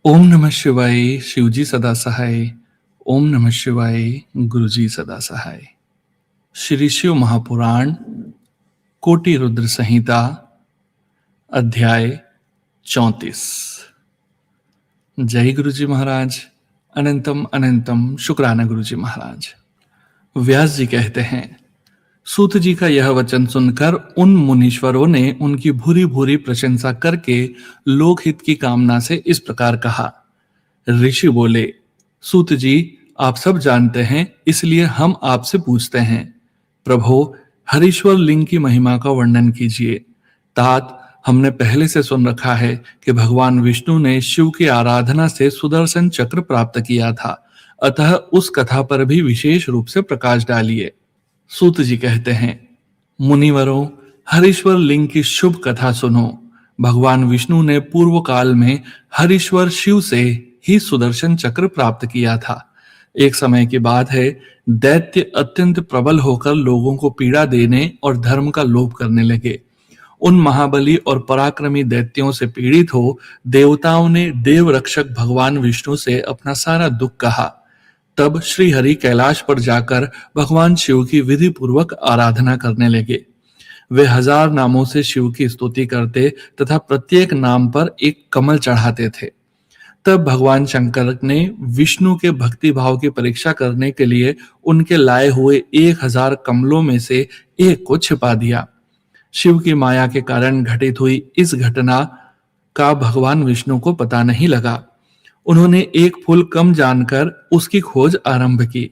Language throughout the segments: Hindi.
ओम नमः शिवाय। शिवजी सदा सहाय। ओम नमः शिवाय। गुरुजी सदा सहाय। श्री शिव महापुराण कोटि रुद्र संहिता अध्याय 34। जय गुरुजी महाराज। अनंतम अनंतम शुक्राना गुरुजी महाराज। व्यास जी कहते हैं, सूत जी का यह वचन सुनकर उन मुनीश्वरों ने उनकी भूरी भूरी प्रशंसा करके लोकहित की कामना से इस प्रकार कहा। ऋषि बोले, सूत जी, आप सब जानते हैं, इसलिए हम आपसे पूछते हैं। प्रभो, हरीश्वर लिंग की महिमा का वर्णन कीजिए। तात, हमने पहले से सुन रखा है कि भगवान विष्णु ने शिव की आराधना से सुदर्शन चक्र प्राप्त किया था, अतः उस कथा पर भी विशेष रूप से प्रकाश डालिए। सूत जी कहते हैं, मुनिवरों, हरीश्वर लिंग की शुभ कथा सुनो। भगवान विष्णु ने पूर्व काल में हरीश्वर शिव से ही सुदर्शन चक्र प्राप्त किया था। एक समय की बात है, दैत्य अत्यंत प्रबल होकर लोगों को पीड़ा देने और धर्म का लोभ करने लगे। उन महाबली और पराक्रमी दैत्यों से पीड़ित हो देवताओं ने देव रक्षक भगवान विष्णु से अपना सारा दुख कहा। तब श्री हरि कैलाश पर जाकर भगवान शिव की विधि पूर्वक आराधना करने लगे। वे 1000 नामों से शिव की स्तुति करते तथा प्रत्येक नाम पर एक कमल चढ़ाते थे। तब भगवान शंकर ने विष्णु के भक्ति भाव की परीक्षा करने के लिए उनके लाए हुए 1000 कमलों में से एक को छिपा दिया। शिव की माया के कारण घटित हुई इस घटना का भगवान विष्णु को पता नहीं लगा। उन्होंने एक फूल कम जानकर उसकी खोज आरंभ की।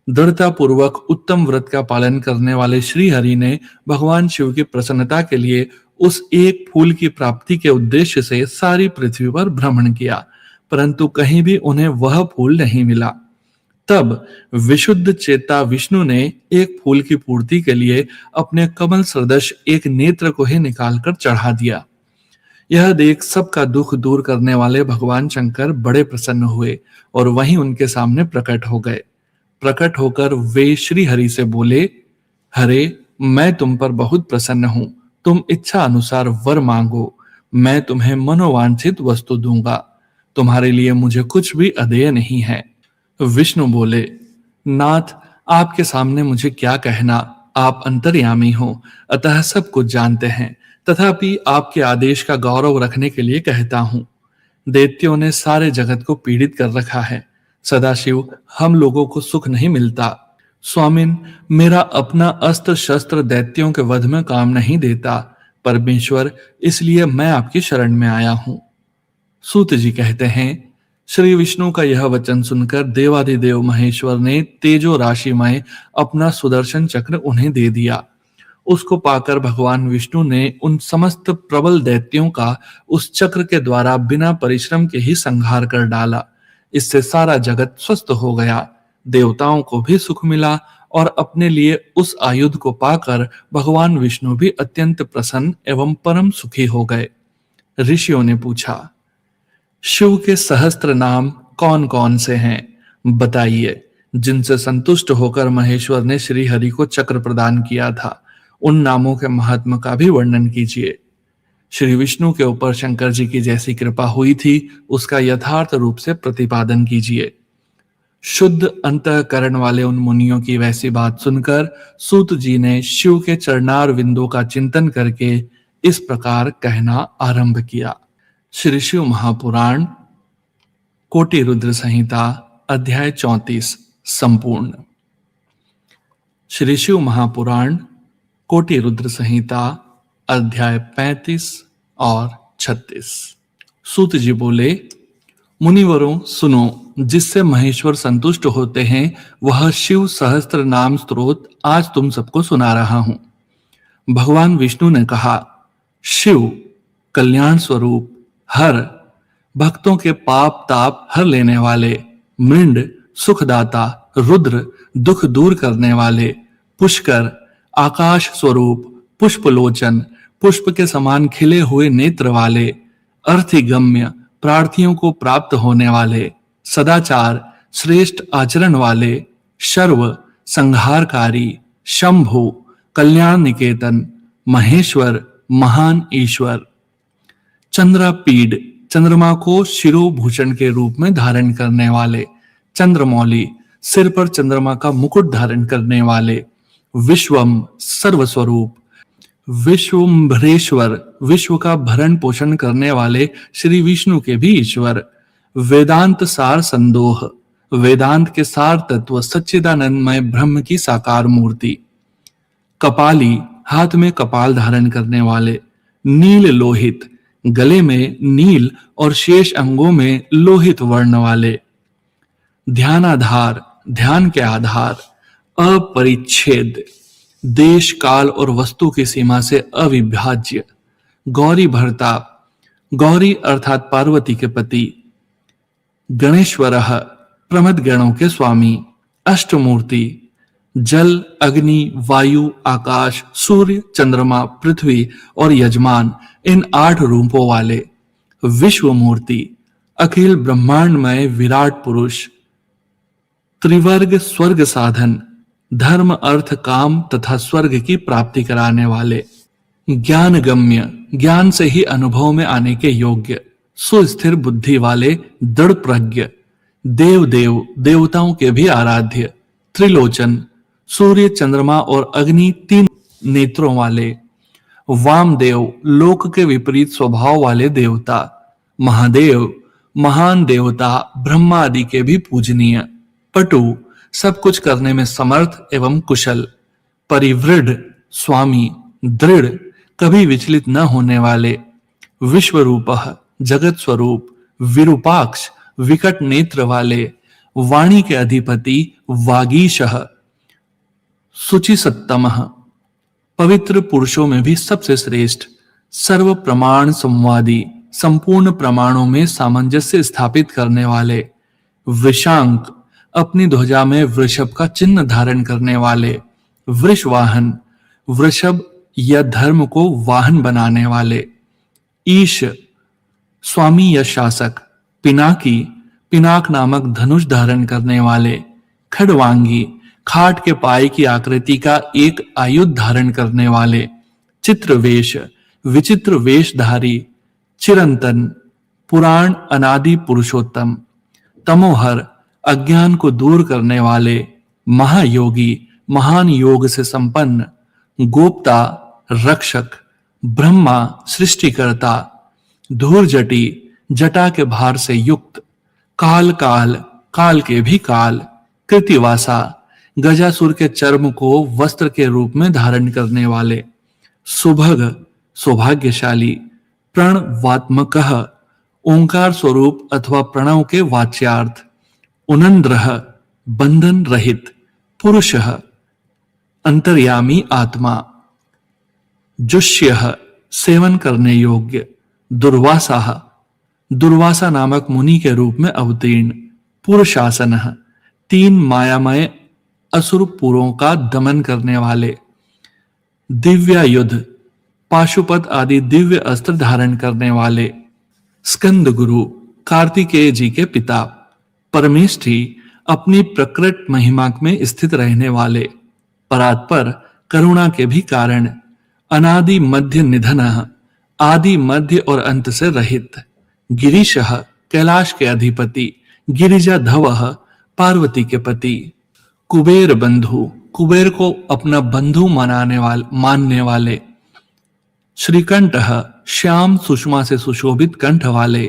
दृढ़ता पूर्वक उत्तम व्रत का पालन करने वाले श्री हरि ने भगवान शिव की प्रसन्नता के लिए उस एक फूल की प्राप्ति के उद्देश्य से सारी पृथ्वी पर भ्रमण किया, परंतु कहीं भी उन्हें वह फूल नहीं मिला। तब विशुद्ध चेता विष्णु ने एक फूल की पूर्ति के लिए अपने कमल सदृश एक नेत्र को ही निकालकर चढ़ा दिया। यह देख सबका दुख दूर करने वाले भगवान शंकर बड़े प्रसन्न हुए और वहीं उनके सामने प्रकट हो गए। प्रकट होकर वे श्री हरि से बोले, हरे, मैं तुम पर बहुत प्रसन्न हूं। तुम इच्छा अनुसार वर मांगो, मैं तुम्हें मनोवांछित वस्तु दूंगा। तुम्हारे लिए मुझे कुछ भी अदेय नहीं है। विष्णु बोले, नाथ, आपके सामने मुझे क्या कहना, आप अंतर्यामी हो, अतः सब कुछ जानते हैं। तथापि आपके आदेश का गौरव रखने के लिए कहता हूं। दैत्यों ने सारे जगत को पीड़ित कर रखा है। सदाशिव, हम लोगों को सुख नहीं मिलता। स्वामिन, मेरा अपना अस्त्र शस्त्र दैत्यों के वध में काम नहीं देता। परमेश्वर, इसलिए मैं आपकी शरण में आया हूं। सूत जी कहते हैं, श्री विष्णु का यह वचन सुनकर देवाधिदेव महेश्वर ने तेजो राशिमय अपना सुदर्शन चक्र उन्हें दे दिया। उसको पाकर भगवान विष्णु ने उन समस्त प्रबल दैत्यों का उस चक्र के द्वारा बिना परिश्रम के ही संहार कर डाला। इससे सारा जगत स्वस्थ हो गया। देवताओं को भी सुख मिला और अपने लिए उस आयुध को पाकर भगवान विष्णु भी अत्यंत प्रसन्न एवं परम सुखी हो गए। ऋषियों ने पूछा, शिव के सहस्त्र नाम कौन कौन से हैं, बताइए, जिनसे संतुष्ट होकर महेश्वर ने श्री हरि को चक्र प्रदान किया था। उन नामों के महात्मा का भी वर्णन कीजिए। श्री विष्णु के ऊपर शंकर जी की जैसी कृपा हुई थी, उसका यथार्थ रूप से प्रतिपादन कीजिए। शुद्ध अंतःकरण वाले उन मुनियों की वैसी बात सुनकर सूत जी ने शिव के चरणार विंदों का चिंतन करके इस प्रकार कहना आरंभ किया। श्री शिव महापुराण कोटि रुद्र संहिता अध्याय 34 संपूर्ण। श्री शिव महापुराण कोटि रुद्र संहिता अध्याय 35 और 36। सूत जी बोले, मुनिवरों सुनो, जिससे महेश्वर संतुष्ट होते हैं वह शिव सहस्त्र नाम स्तोत्र आज तुम सबको सुना रहा हूं। भगवान विष्णु ने कहा, शिव कल्याण स्वरूप, हर भक्तों के पाप ताप हर लेने वाले, मृंड सुखदाता, रुद्र दुख दूर करने वाले, पुष्कर आकाश स्वरूप, पुष्पलोचन पुष्प के समान खिले हुए नेत्र वाले, अर्थिगम्य प्रार्थियों को प्राप्त होने वाले, सदाचार श्रेष्ठ आचरण वाले, शर्व संहारकारी, शंभु कल्याण निकेतन, महेश्वर महान ईश्वर, चंद्रापीड चंद्रमा को शिरोभूषण के रूप में धारण करने वाले, चंद्रमौली सिर पर चंद्रमा का मुकुट धारण करने वाले, विश्वम सर्वस्वरूप, विश्वम्भरेश्वर विश्व का भरण पोषण करने वाले श्री विष्णु के भी ईश्वर, वेदांत सार संदोह वेदांत के सार तत्व सच्चिदानंदमय ब्रह्म की साकार मूर्ति, कपाली हाथ में कपाल धारण करने वाले, नील लोहित गले में नील और शेष अंगों में लोहित वर्ण वाले, ध्यानाधार ध्यान के आधार, अपरिच्छेद देश काल और वस्तु की सीमा से अविभाज्य, गौरी भर्ता गौरी अर्थात पार्वती के पति, गणेश्वर प्रमद गणों के स्वामी, अष्टमूर्ति जल अग्नि वायु आकाश सूर्य चंद्रमा पृथ्वी और यजमान इन 8 रूपों वाले, विश्वमूर्ति अखिल ब्रह्मांडमय विराट पुरुष, त्रिवर्ग स्वर्ग साधन धर्म अर्थ काम तथा स्वर्ग की प्राप्ति कराने वाले, ज्ञान गम्य ज्ञान से ही अनुभव में आने के योग्य, सुस्थिर बुद्धि वाले, दृढ़ प्रज्ञ, देव देव देवताओं के भी आराध्य, त्रिलोचन सूर्य चंद्रमा और अग्नि 3 नेत्रों वाले, वामदेव लोक के विपरीत स्वभाव वाले देवता, महादेव महान देवता ब्रह्मा आदि के भी पूजनीय, पटु सब कुछ करने में समर्थ एवं कुशल, परिवृढ़ स्वामी दृढ़ कभी विचलित न होने वाले, विश्वरूपः जगत स्वरूप, विरूपाक्ष विकट नेत्र वाले, वाणी के अधिपति वागीशः, सुचि सत्तमः पवित्र पुरुषों में भी सबसे श्रेष्ठ, सर्व प्रमाण संवादी संपूर्ण प्रमाणों में सामंजस्य स्थापित करने वाले, वृषांक अपनी ध्वजा में वृषभ का चिन्ह धारण करने वाले, वृषवाहन वृषभ या धर्म को वाहन बनाने वाले, ईश स्वामी या शासक, पिनाकी पिनाक नामक धनुष धारण करने वाले, खड़वांगी खाट के पाए की आकृति का एक आयुध धारण करने वाले, चित्रवेश विचित्र वेशधारी, चिरंतन पुराण अनादि पुरुषोत्तम, तमोहर अज्ञान को दूर करने वाले, महायोगी महान योग से संपन्न, गोप्ता रक्षक, ब्रह्मा सृष्टिकर्ता, धूर्जटी जटा के भार से युक्त, काल काल काल के भी काल, कृतिवासा गजासुर के चर्म को वस्त्र के रूप में धारण करने वाले, सुभग सौभाग्यशाली, प्रणवात्मकः ओंकार स्वरूप अथवा प्रणव के वाच्यार्थ, उनंद्रः बंधन रहित, पुरुषः अंतर्यामी आत्मा, जुष्यः सेवन करने योग्य, दुर्वासाः दुर्वासा नामक मुनि के रूप में अवतीर्ण, पुरुषासनः 3 मायामय असुरपुरों का दमन करने वाले, दिव्यायुध पाशुपत आदि दिव्य अस्त्र धारण करने वाले, स्कंद गुरु कार्तिकेय जी के पिता, परमेष्ठी अपनी प्रकृत महिमा में स्थित रहने वाले, परात्पर करुणा के भी कारण, अनादि मध्य निधनः आदि मध्य और अंत से रहित, गिरीशः कैलाश के अधिपति, गिरिजा धवः पार्वती के पति, कुबेर बंधु कुबेर को अपना बंधु मानने वाले, श्रीकंठः श्याम सुषमा से सुशोभित कंठ वाले,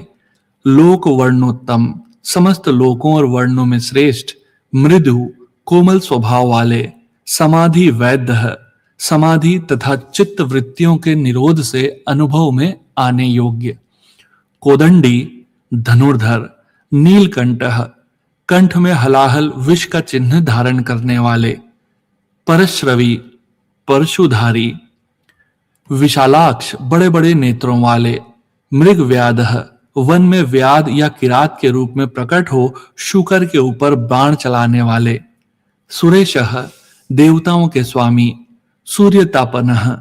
लोक वर्णोत्तम समस्त लोकों और वर्णों में श्रेष्ठ, मृदु कोमल स्वभाव वाले, समाधि वैद्य समाधि तथा चित्त वृत्तियों के निरोध से अनुभव में आने योग्य, कोदंडी धनुर्धर, नीलकंठः कंठ में हलाहल विष का चिन्ह धारण करने वाले, परश्रवी परशुधारी, विशालाक्ष बड़े बड़े नेत्रों वाले, मृग व्याधः वन में व्याध या किरात के रूप में प्रकट हो शूकर के ऊपर बाण चलाने वाले, सुरेशः देवताओं के स्वामी, सूर्यतापनः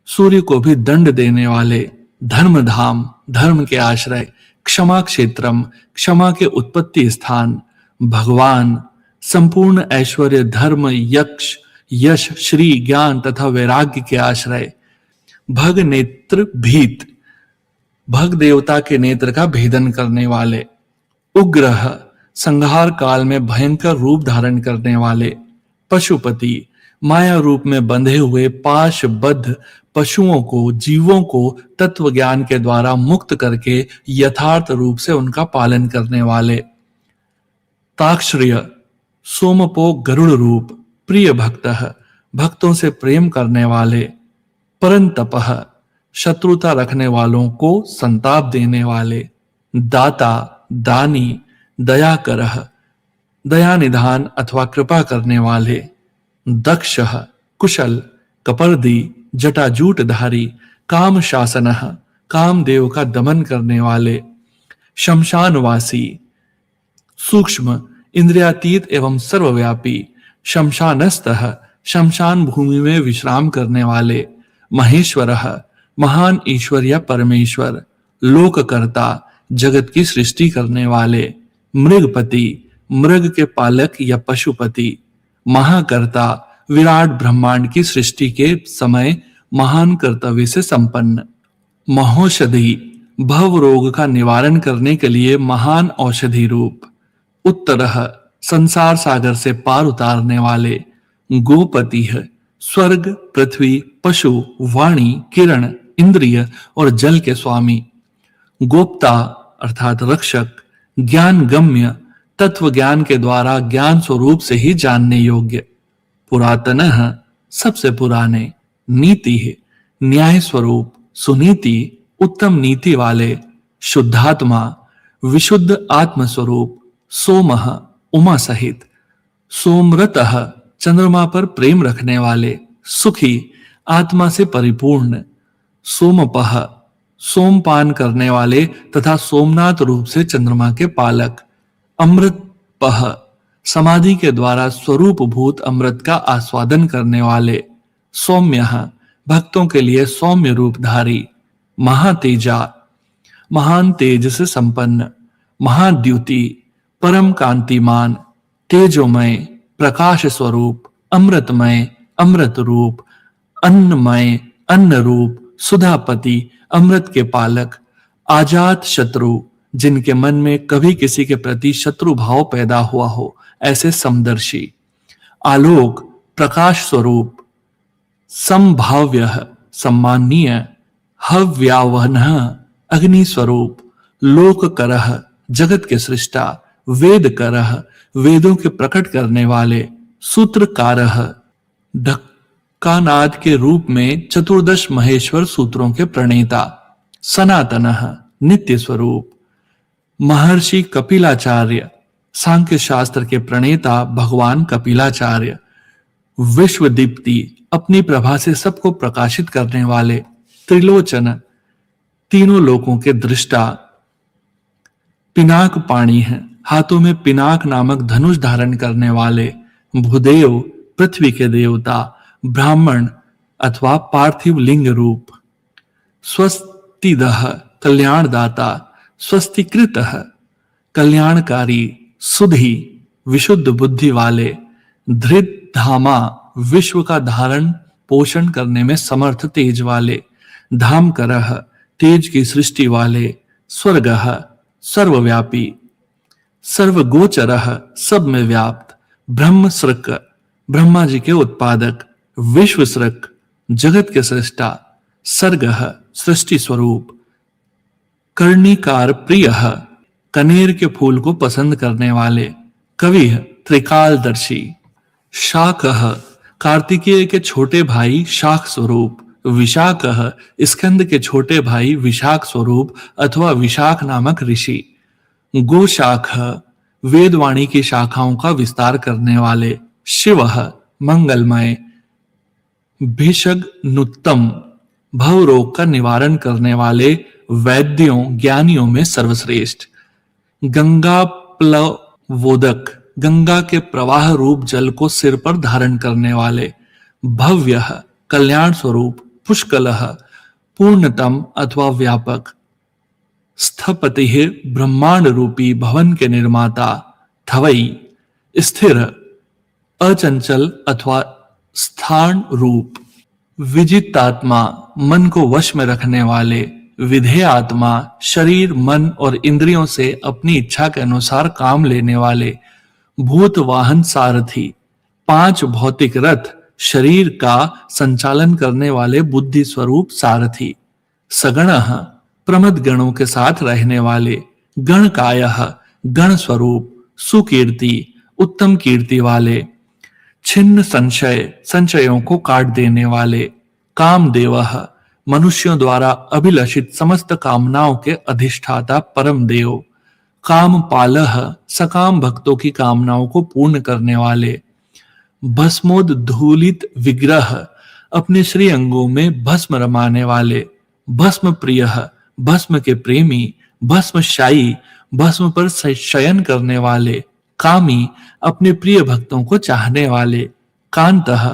सूर्य को भी दंड देने वाले, धर्मधाम धर्म के आश्रय, क्षमा क्षेत्रम क्षमा के उत्पत्ति स्थान, भगवान संपूर्ण ऐश्वर्य धर्म यक्ष यश श्री ज्ञान तथा वैराग्य के आश्रय, भग नेत्र भीत भग देवता के नेत्र का भेदन करने वाले, उग्रह संहार काल में भयंकर रूप धारण करने वाले, पशुपति माया रूप में बंधे हुए पाशबद्ध पशुओं को, जीवों को तत्व ज्ञान के द्वारा मुक्त करके यथार्थ रूप से उनका पालन करने वाले, ताक्षर्य सोमपो गरुड़ रूप, प्रिय भक्तः भक्तों से प्रेम करने वाले, परंतपः शत्रुता रखने वालों को संताप देने वाले, दाता दानी, दयाकरः दया निधान अथवा कृपा करने वाले, दक्षः कुशल, कपर्दी जटाजूटधारी, काम शासनः कामदेव का दमन करने वाले, शमशानवासी सूक्ष्म इंद्रियातीत एवं सर्वव्यापी, शमशानस्थः शमशान भूमि में विश्राम करने वाले, महेश्वरः महान ईश्वर या परमेश्वर, लोककर्ता जगत की सृष्टि करने वाले, मृगपति मृग के पालक या पशुपति, महाकर्ता विराट ब्रह्मांड की सृष्टि के समय महान कर्तव्य से संपन्न, महौषधि भव रोग का निवारण करने के लिए महान औषधि रूप, उत्तरः संसार सागर से पार उतारने वाले, गोपति है स्वर्ग पृथ्वी पशु वाणी किरण इंद्रिय और जल के स्वामी, गोप्ता अर्थात रक्षक, ज्ञान गम्य तत्व ज्ञान के द्वारा ज्ञान स्वरूप से ही जानने योग्य, पुरातनः सबसे पुराने, नीति है न्याय स्वरूप, सुनीति उत्तम नीति वाले, शुद्धात्मा विशुद्ध आत्म स्वरूप, सोमः उमा सहित, सोमरतः चंद्रमा पर प्रेम रखने वाले, सुखी आत्मा से परिपूर्ण, सोमपः सोमपान करने वाले तथा सोमनाथ रूप से चंद्रमा के पालक, अमृतपः समाधि के द्वारा स्वरूप भूत अमृत का आस्वादन करने वाले, सौम्यः भक्तों के लिए सौम्य रूपधारी, महातेजा महान तेज से संपन्न, महाद्युति परम कांतिमान, तेजोमय प्रकाश स्वरूप, अमृतमय अमृत रूप, अन्नमय अन्न रूप, सुधापति अमृत के पालक, आजात शत्रु जिनके मन में कभी किसी के प्रति शत्रु भाव पैदा हुआ हो ऐसे समदर्शी, आलोक प्रकाश स्वरूप, संभाव्य सम्माननीय, हव्यावहनः अग्नि स्वरूप, लोककरः जगत के सृष्टा, वेदकरः वेदों के प्रकट करने वाले, सूत्रकारः ढक्कानाद के रूप में चतुर्दश महेश्वर सूत्रों के प्रणेता, सनातनः नित्य स्वरूप, महर्षि कपिलाचार्य सांख्य शास्त्र के प्रणेता भगवान कपिलाचार्य, विश्वदीप्ति अपनी प्रभा से सबको प्रकाशित करने वाले, त्रिलोचन तीनों लोकों के दृष्टा, पिनाक पाणी है हाथों में पिनाक नामक धनुष धारण करने वाले, भूदेव पृथ्वी के देवता, ब्राह्मण अथवा पार्थिव लिंग रूप, स्वस्तिदः कल्याणदाता, स्वस्तिकृतः कल्याणकारी, सुधी विशुद्ध बुद्धि वाले, धृत धामा विश्व का धारण पोषण करने में समर्थ तेज वाले, धामकरः तेज की सृष्टि वाले, स्वर्गः सर्वव्यापी, सर्वगोचरः सब में व्याप्त, ब्रह्मसृक ब्रह्मा जी के उत्पादक, विश्वसृक जगत के सृष्टा, सर्गः सृष्टि स्वरूप, कर्णिकार प्रियः कनेर के फूल को पसंद करने वाले, कवि त्रिकालदर्शी, शाकः कार्तिकेय के छोटे भाई शाक स्वरूप, विशाखः स्कंद के छोटे भाई विशाख स्वरूप अथवा विशाख नामक ऋषि, गोशाख वेदवाणी की शाखाओं का विस्तार करने वाले, शिवः मंगलमय, भिषग्नुत्तम भव रोग का निवारण करने वाले, वैद्यों ज्ञानियों में सर्वश्रेष्ठ, गंगा प्लवोदक गंगा के प्रवाह रूप जल को सिर पर धारण करने वाले, भव्यः कल्याण स्वरूप, पुष्कलः पूर्णतम अथवा व्यापक, स्थपति ब्रह्मांड रूपी भवन के निर्माता, थवई स्थिर अचंचल अथवा स्थान रूप, विजितात्मा मन को वश में रखने वाले, विधेय आत्मा शरीर मन और इंद्रियों से अपनी इच्छा के अनुसार काम लेने वाले भूत वाहन सारथी, 5 भौतिक रथ शरीर का संचालन करने वाले बुद्धि स्वरूप सारथी, सगणः प्रमद गणों के साथ रहने वाले, गणकायः गण स्वरूप, सुकीर्ति उत्तम कीर्ति वाले, छिन्न संशयों को काट देने वाले, कामदेवः मनुष्यों द्वारा अभिलषित समस्त कामनाओं के अधिष्ठाता परम देव, कामपालः सकाम भक्तों की कामनाओं को पूर्ण करने वाले, भस्मोद्धूलित विग्रह अपने श्री अंगों में भस्म रमाने वाले, भस्म प्रियः भस्म के प्रेमी, भस्मशायी भस्म पर शयन करने वाले, कामी अपने प्रिय भक्तों को चाहने वाले, कांतः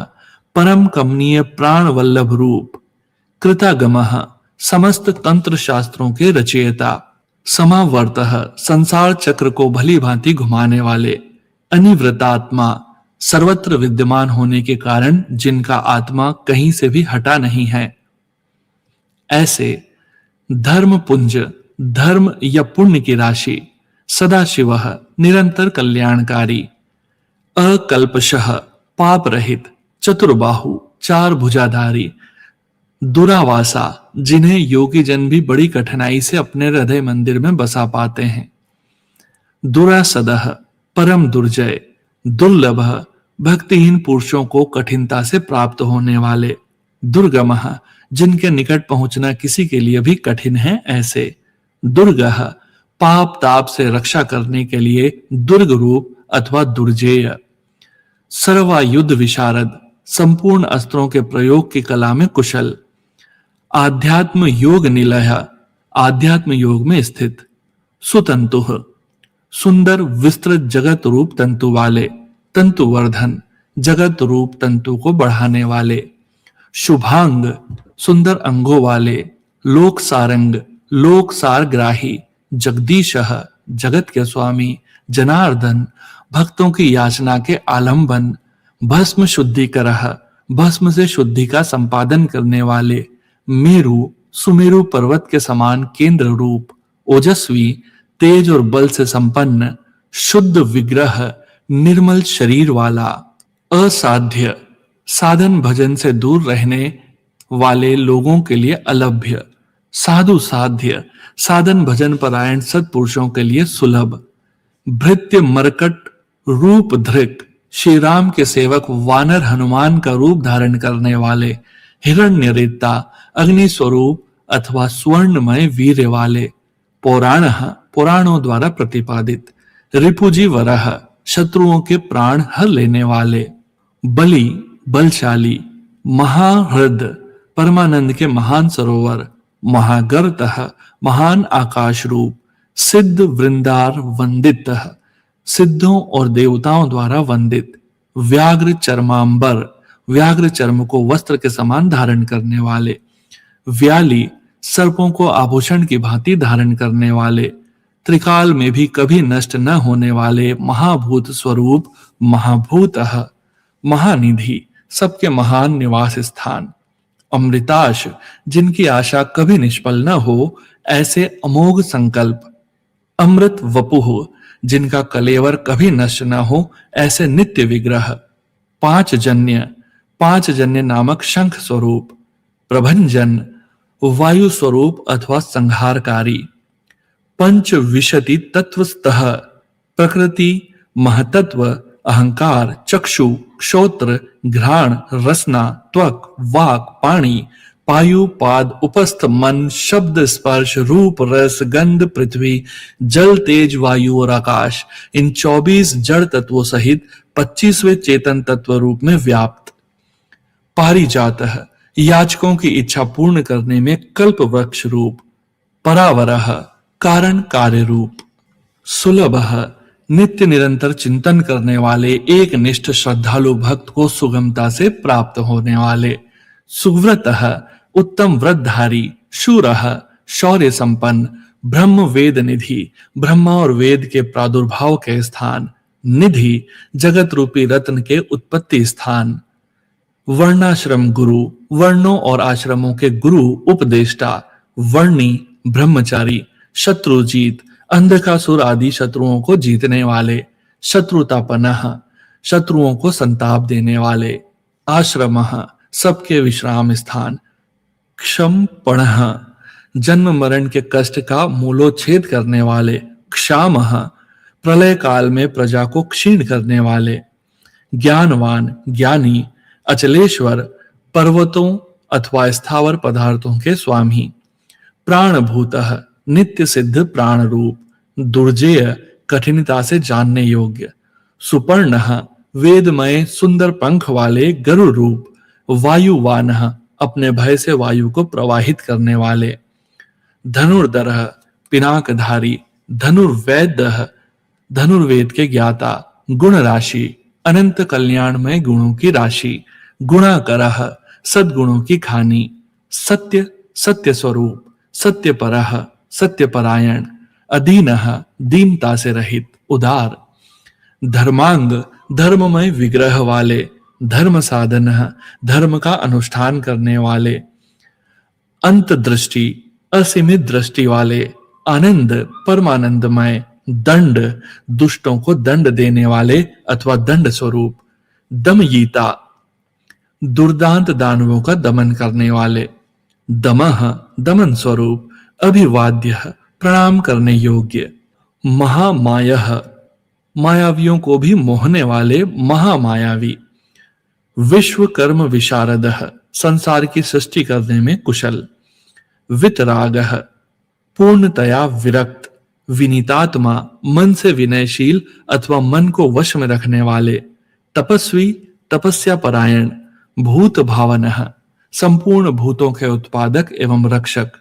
परम कमनीय प्राण वल्लभ रूप, कृतागमः समस्त तंत्र शास्त्रों के रचयिता, समावर्तः संसार चक्र को भली भांति घुमाने वाले, अनिवृतात्मा सर्वत्र विद्यमान होने के कारण जिनका आत्मा कहीं से भी हटा नहीं है। ऐसे धर्म पुंज धर्म या पुण्य की राशि, सदाशिवः निरंतर कल्याणकारी, अकल्पशः पाप रहित, चतुर्बाहु 4 भुजाधारी, दुरावासा जिन्हें योगी जन भी बड़ी कठिनाई से अपने हृदय मंदिर में बसा पाते हैं, दुरासदः परम दुर्जय, दुर्लभः भक्तिहीन पुरुषों को कठिनता से प्राप्त होने वाले, दुर्गमः जिनके निकट पहुंचना किसी के लिए भी कठिन है ऐसे, दुर्गः पाप ताप से रक्षा करने के लिए दुर्ग रूप अथवा दुर्जेय, सर्वायुध विशारद संपूर्ण अस्त्रों के प्रयोग की कला में कुशल, आध्यात्म योग निलय आध्यात्म योग में स्थित, सुतंतुः सुंदर विस्तृत जगत रूप तंतु वाले, तंतुवर्धन जगत रूप तंतु को बढ़ाने वाले, शुभांग सुंदर अंगों वाले, लोक सारंग लोक सार ग्राही, जगदीशः जगत के स्वामी, जनार्दन भक्तों की याचना के आलंबन, भस्म शुद्धिकरः भस्म से शुद्धि का संपादन करने वाले, मेरु सुमेरु पर्वत के समान केंद्र रूप, ओजस्वी तेज और बल से संपन्न, शुद्ध विग्रह निर्मल शरीर वाला, असाध्य साधन भजन से दूर रहने वाले लोगों के लिए अलभ्य, साधु साध्य साधन भजन परायण सत्पुरुषों के लिए सुलभ, भृत्य मरकट रूप धृक श्री राम के सेवक वानर हनुमान का रूप धारण करने वाले, हिरण्य रेता अग्नि स्वरूप अथवा स्वर्णमय वीर्य वाले, पौराणः पुराणों द्वारा प्रतिपादित, रिपुजी वरह शत्रुओं के प्राण हर लेने वाले, बलि बलशाली, महाहृद परमानंद के महान सरोवर, महागर्तः महान आकाश रूप, सिद्ध वृंदार वंदित सिद्धों और देवताओं द्वारा वंदित, व्याघ्र चर्मांबर व्याघ्र चर्म को वस्त्र के समान धारण करने वाले, व्याली सर्पों को आभूषण की भांति धारण करने वाले, त्रिकाल में भी कभी नष्ट न होने वाले महाभूत स्वरूप, महाभूतः महानिधि सबके महान निवास स्थान, अमृताश जिनकी आशा कभी निष्फल न हो ऐसे अमोघ संकल्प, अमृत वपुः जिनका कलेवर कभी नष्ट न हो ऐसे नित्य विग्रह, पांच जन्य नामक शंख स्वरूप, प्रभंजन वायु स्वरूप अथवा संहारकारी, पंच विशति तत्वस्तः प्रकृति महतत्व अहंकार चक्षु क्षोत्र घ्राण रसना त्वक वाक पाणी पायु पाद उपस्थ मन शब्द स्पर्श रूप रस गंध पृथ्वी जल तेज वायु और आकाश, इन 24 जड़ तत्वों सहित 25वें चेतन तत्व रूप में व्याप्त, पारिजातः याचकों की इच्छा पूर्ण करने में कल्प वृक्ष रूप, परावरः कारण कार्य रूप, सुलभः नित्य निरंतर चिंतन करने वाले एक निष्ठ श्रद्धालु भक्त को सुगमता से प्राप्त होने वाले, सुव्रतः उत्तम व्रतधारी, शूरः शौर्य संपन्न, ब्रह्म वेद निधि ब्रह्मा और वेद के प्रादुर्भाव के स्थान, निधि जगत रूपी रत्न के उत्पत्ति स्थान, वर्णाश्रम गुरु वर्णों और आश्रमों के गुरु उपदेष्टा, वर्णी, ब्रह्मचारी, शत्रुजीत, अंधकासुर आदि शत्रुओं को जीतने वाले, शत्रुतापनः, शत्रुओं को संताप देने वाले, आश्रमः, सबके विश्राम स्थान, क्षमपणः, जन्म मरण के कष्ट का मूलोच्छेद करने वाले, क्षामः, प्रलय काल में प्रजा को क्षीण करने वाले, ज्ञानवान, ज्ञानी, अचलेश्वर, पर्वतों अथवा स्थावर पदार्थों के स्वामी, प्राणभूतः, नित्य सिद्ध प्राण रूप, दुर्जेय, कठिनता से जानने योग्य, सुपर्णः, वेदमय सुंदर पंख वाले गरुड़ रूप, वायुवानः, अपने भय से वायु को प्रवाहित करने वाले, धनुर्धरः, पिनाकधारी, धनुर्वेदः, धनुर्वेद के ज्ञाता, गुण राशि, अनंत कल्याणमय गुणों की राशि, गुणाकरः, सद्गुणों की खानी, सत्य, सत्य स्वरूप, सत्यपरः, सत्यपरायण, अधीनः, दीनता से रहित, उदार, धर्मांग, धर्ममय विग्रह वाले, धर्म साधनः, धर्म का अनुष्ठान करने वाले, अंत दृष्टि, असीमित दृष्टि वाले, आनंद, परमानंदमय, दंड, दुष्टों को दंड देने वाले अथवा दंड स्वरूप, दमयिता, दुर्दांत दानवों का दमन करने वाले, दमः, दमन स्वरूप, अभिवाद्य, प्रणाम करने योग्य, महामायः, मायावियों को भी मोहने वाले महामायावी, विश्वकर्म विशारदः, संसार की सृष्टि करने में कुशल, वितरागः, पूर्णतया विरक्त, विनीतात्मा, मन से विनयशील अथवा मन को वश में रखने वाले, तपस्वी, तपस्या परायण, भूत भावनः, संपूर्ण भूतों के उत्पादक एवं रक्षक,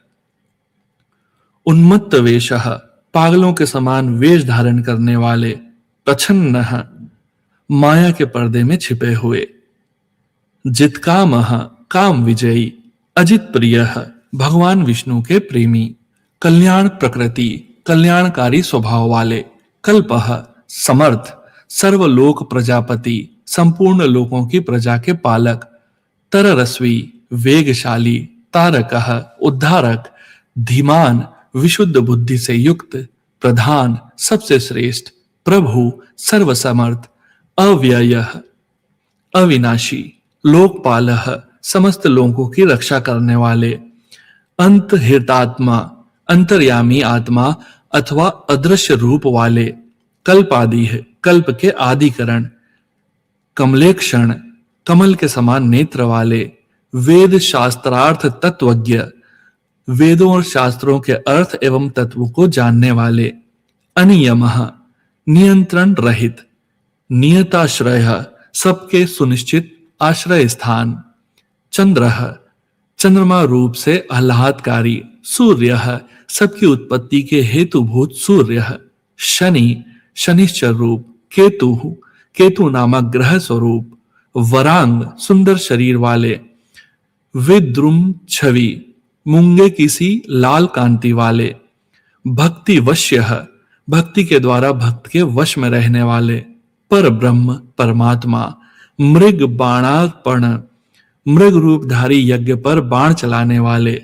उन्मत्त वेशः, पागलों के समान वेश धारण करने वाले, प्रच्छन्नः, माया के पर्दे में छिपे हुए, जितकामः, काम विजयी, अजित प्रियः, भगवान विष्णु के प्रेमी, कल्याण प्रकृति, कल्याणकारी स्वभाव वाले, कल्पः, समर्थ, सर्वलोक प्रजापति, संपूर्ण लोकों की प्रजा के पालक, तररस्वी, वेगशाली, तारकः, उद्धारक, धीमान, विशुद्ध बुद्धि से युक्त, प्रधान, सबसे श्रेष्ठ, प्रभु, सर्वसमर्थ, अव्ययः, अविनाशी, लोकपालः, समस्त लोगों की रक्षा करने वाले, अंतहितात्मा, अंतर्यामी आत्मा अथवा अदृश्य रूप वाले, कल्पादि है, कल्प के आदिकरण, कमलेक्षण, कमल के समान नेत्र वाले, वेद शास्त्रार्थ तत्वज्ञ, वेदों और शास्त्रों के अर्थ एवं तत्वों को जानने वाले, अनियमः, नियंत्रण रहित, नियताश्रय, सबके सुनिश्चित आश्रय स्थान, चंद्रः, चंद्रमा रूप से आह्लादकारी, सूर्यः, सबकी उत्पत्ति के हेतुभूत सूर्यः, शनि, शनिश्चर रूप, केतु, केतु नामक ग्रह स्वरूप, वरांग, सुंदर शरीर वाले, विद्रुम छवि, मूंगे किसी लाल कांति वाले, भक्ति वश्यः, भक्ति के द्वारा भक्त के वश में रहने वाले, पर ब्रह्म, परमात्मा, मृग बाणार्पण, मृग रूपधारी यज्ञ पर बाण चलाने वाले,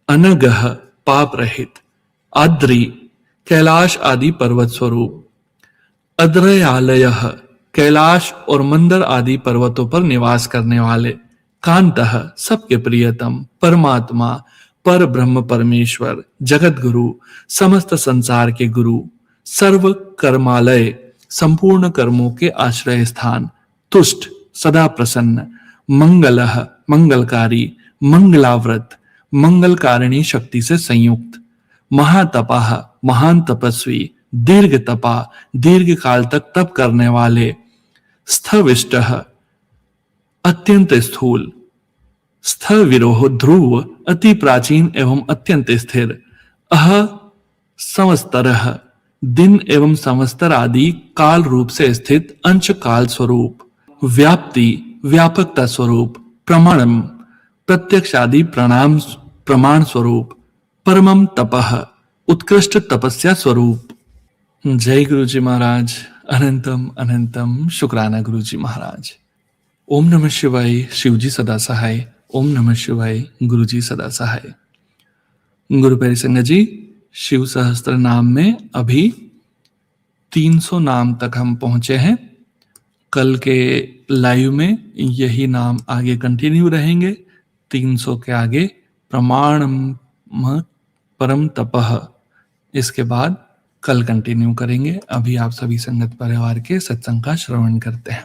अनगह, पाप रहित, आद्री, कैलाश आदि पर्वत स्वरूप, अद्रयालयः, कैलाश और मंदर आदि पर्वतों पर निवास करने वाले, कांतः, सबके प्रियतम, परमात्मा, पर ब्रह्म परमेश्वर, जगत गुरु, समस्त संसार के गुरु, सर्व कर्मालय, संपूर्ण कर्मों के आश्रय स्थान, तुष्ट, सदा प्रसन्न, मंगलः, मंगलकारी, मंगलाव्रत, मंगलकारिणी शक्ति से संयुक्त, महातपः, महान तपस्वी, दीर्घ तपा, दीर्घ काल तक तप करने वाले, स्थविष्टः, अत्यंत स्थूल, स्थ विरोह, ध्रुव, अति प्राचीन एवं अत्यंत स्थिर, अह संवत्सरः, दिन एवं संवत्सर आदि काल रूप से स्थित अंश काल स्वरूप, व्याप्ति, व्यापकता स्वरूप, प्रमाणम, प्रत्यक्ष आदि प्रमाण स्वरूप, परमम तपः, उत्कृष्ट तपस्या स्वरूप। जय गुरु जी महाराज, अनंतम अनंतम शुक्राना गुरु जी महाराज। ओम नमः शिवाय, शिव जी सदा सहाय। ओम नमः शिवाय, गुरु जी सदा सहाय। गुरु प्यारी संगत जी, शिव सहस्त्र नाम में अभी 300 नाम तक हम पहुंचे हैं। कल के लाइव में यही नाम आगे कंटिन्यू रहेंगे। 300 के आगे प्रमाण परम तपः, इसके बाद कल कंटिन्यू करेंगे। अभी आप सभी संगत परिवार के सत्संग का श्रवण करते हैं।